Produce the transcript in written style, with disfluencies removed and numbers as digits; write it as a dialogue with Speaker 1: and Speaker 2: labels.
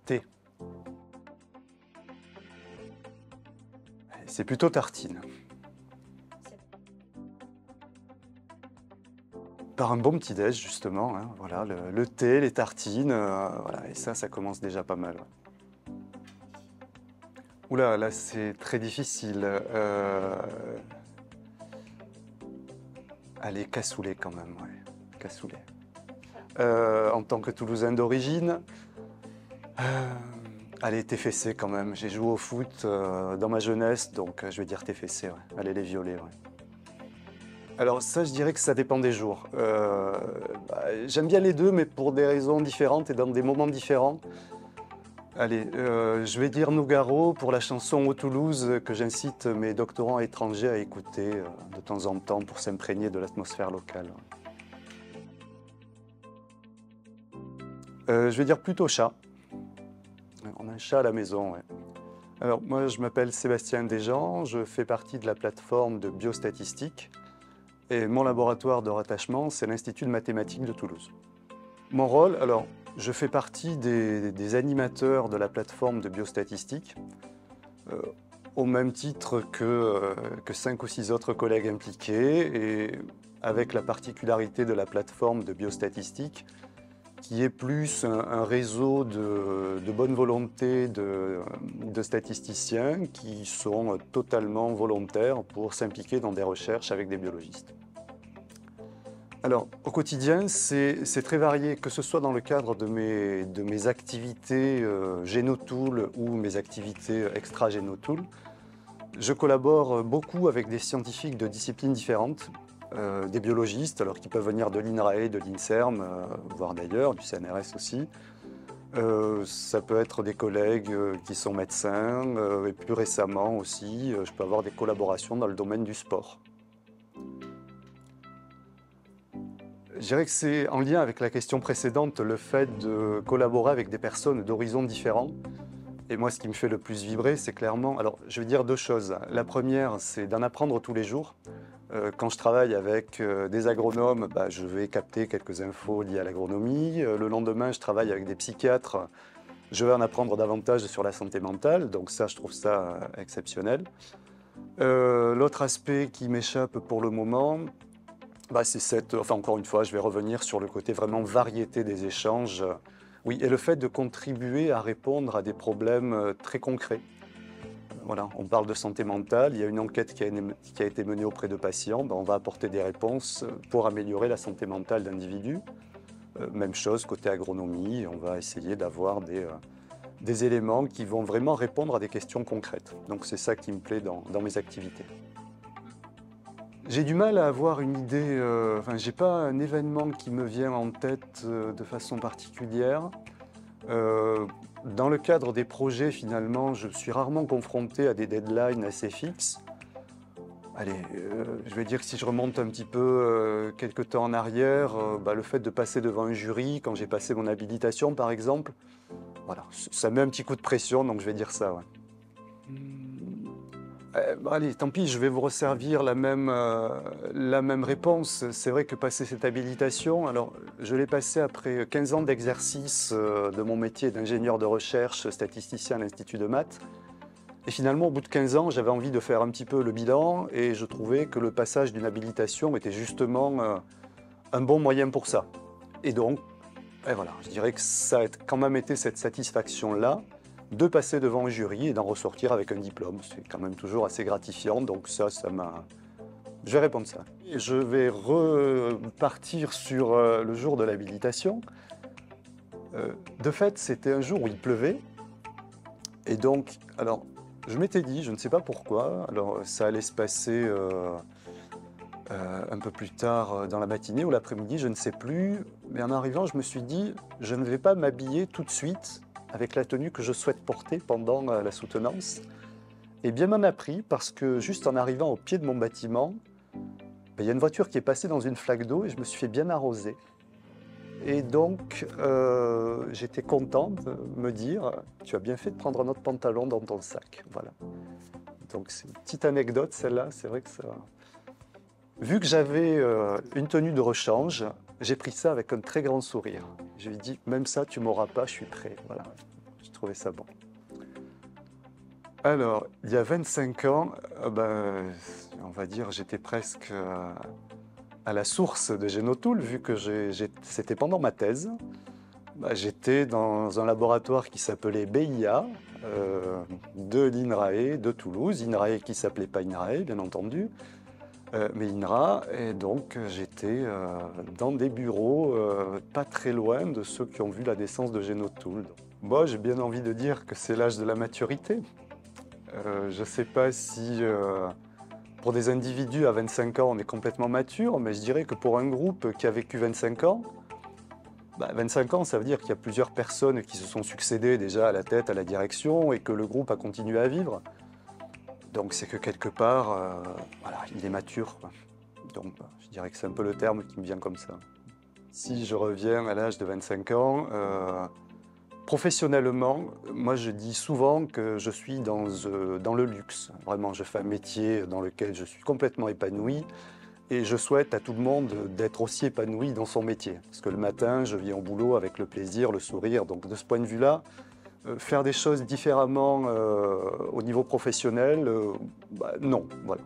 Speaker 1: thé. C'est plutôt tartine. Par un bon petit-déj, justement, hein, voilà, le thé, les tartines, voilà, et ça commence déjà pas mal. Ouais. Oula, là, c'est très difficile. Allez, cassoulet quand même, ouais, cassoulet. En tant que Toulousain d'origine, allez, TFC quand même. J'ai joué au foot dans ma jeunesse, donc je vais dire TFC, ouais. Allez, les violets, ouais. Alors ça, je dirais que ça dépend des jours. J'aime bien les deux, mais pour des raisons différentes et dans des moments différents. Allez, je vais dire Nougaro pour la chanson Au Toulouse que j'incite mes doctorants étrangers à écouter de temps en temps pour s'imprégner de l'atmosphère locale. Je vais dire plutôt chat. On a un chat à la maison, ouais. Alors moi, je m'appelle Sébastien Desjean, je fais partie de la plateforme de biostatistique et mon laboratoire de rattachement, c'est l'Institut de mathématiques de Toulouse. Mon rôle, alors, je fais partie des animateurs de la plateforme de biostatistique, au même titre que 5 ou 6 autres collègues impliqués, et avec la particularité de la plateforme de biostatistique, qui est plus un réseau de bonne volonté de statisticiens qui sont totalement volontaires pour s'impliquer dans des recherches avec des biologistes. Alors, au quotidien, c'est très varié, que ce soit dans le cadre de mes activités GenoTool ou mes activités extra-GenoTool. Je collabore beaucoup avec des scientifiques de disciplines différentes, des biologistes, alors qui peuvent venir de l'INRAE, de l'INSERM, voire d'ailleurs, du CNRS aussi. Ça peut être des collègues qui sont médecins, et plus récemment aussi, je peux avoir des collaborations dans le domaine du sport. Je dirais que c'est en lien avec la question précédente, le fait de collaborer avec des personnes d'horizons différents. Et moi, ce qui me fait le plus vibrer, c'est clairement... Alors, je vais dire deux choses. La première, c'est d'en apprendre tous les jours. Quand je travaille avec des agronomes, je vais capter quelques infos liées à l'agronomie. Le lendemain, je travaille avec des psychiatres. Je vais en apprendre davantage sur la santé mentale. Donc ça, je trouve ça exceptionnel. L'autre aspect qui m'échappe pour le moment, c'est cette... Enfin, encore une fois, je vais revenir sur le côté vraiment variété des échanges. Oui, et le fait de contribuer à répondre à des problèmes très concrets. Voilà, on parle de santé mentale, il y a une enquête qui a été menée auprès de patients, on va apporter des réponses pour améliorer la santé mentale d'individus. Même chose côté agronomie, on va essayer d'avoir des éléments qui vont vraiment répondre à des questions concrètes. Donc c'est ça qui me plaît dans mes activités. J'ai du mal à avoir une idée, j'ai pas un événement qui me vient en tête de façon particulière. Dans le cadre des projets, finalement, je suis rarement confronté à des deadlines assez fixes. Allez, je vais dire que si je remonte un petit peu quelques temps en arrière, le fait de passer devant un jury, quand j'ai passé mon habilitation par exemple, voilà, ça met un petit coup de pression, donc je vais dire ça, ouais. Allez, tant pis, je vais vous resservir la même réponse. C'est vrai que passer cette habilitation, alors je l'ai passée après 15 ans d'exercice de mon métier d'ingénieur de recherche, statisticien à l'Institut de maths. Et finalement, au bout de 15 ans, j'avais envie de faire un petit peu le bilan et je trouvais que le passage d'une habilitation était justement un bon moyen pour ça. Et donc, voilà, je dirais que ça a quand même été cette satisfaction-là de passer devant un jury et d'en ressortir avec un diplôme. C'est quand même toujours assez gratifiant, donc ça m'a... Je vais répondre ça. Je vais repartir sur le jour de l'habilitation. De fait, c'était un jour où il pleuvait. Et donc, alors, je m'étais dit, je ne sais pas pourquoi, alors ça allait se passer un peu plus tard dans la matinée ou l'après-midi, je ne sais plus. Mais en arrivant, je me suis dit, je ne vais pas m'habiller tout de suite avec la tenue que je souhaite porter pendant la soutenance. Et bien m'en a pris parce que juste en arrivant au pied de mon bâtiment, il y a une voiture qui est passée dans une flaque d'eau et je me suis fait bien arroser. Et donc, j'étais content de me dire, tu as bien fait de prendre un autre pantalon dans ton sac. Voilà. Donc c'est une petite anecdote celle-là, c'est vrai que ça... Vu que j'avais une tenue de rechange, j'ai pris ça avec un très grand sourire. Je lui ai dit, même ça, tu m'auras pas, je suis prêt. Voilà. trouvé ça bon. Alors, il y a 25 ans, on va dire j'étais presque à la source de Genotool, vu que c'était pendant ma thèse. J'étais dans un laboratoire qui s'appelait BIA, de l'INRAE de Toulouse, INRAE qui s'appelait pas INRAE, bien entendu, mais INRA, et donc j'étais dans des bureaux pas très loin de ceux qui ont vu la naissance de Genotool. Moi, j'ai bien envie de dire que c'est l'âge de la maturité. Je ne sais pas si pour des individus à 25 ans, on est complètement mature, mais je dirais que pour un groupe qui a vécu 25 ans, 25 ans, ça veut dire qu'il y a plusieurs personnes qui se sont succédées déjà à la tête, à la direction, et que le groupe a continué à vivre. Donc c'est que quelque part, voilà, il est mature, quoi. Donc je dirais que c'est un peu le terme qui me vient comme ça. Si je reviens à l'âge de 25 ans, professionnellement, moi je dis souvent que je suis dans le luxe. Vraiment, je fais un métier dans lequel je suis complètement épanoui et je souhaite à tout le monde d'être aussi épanoui dans son métier. Parce que le matin, je viens au boulot avec le plaisir, le sourire. Donc de ce point de vue-là, faire des choses différemment au niveau professionnel, non, voilà.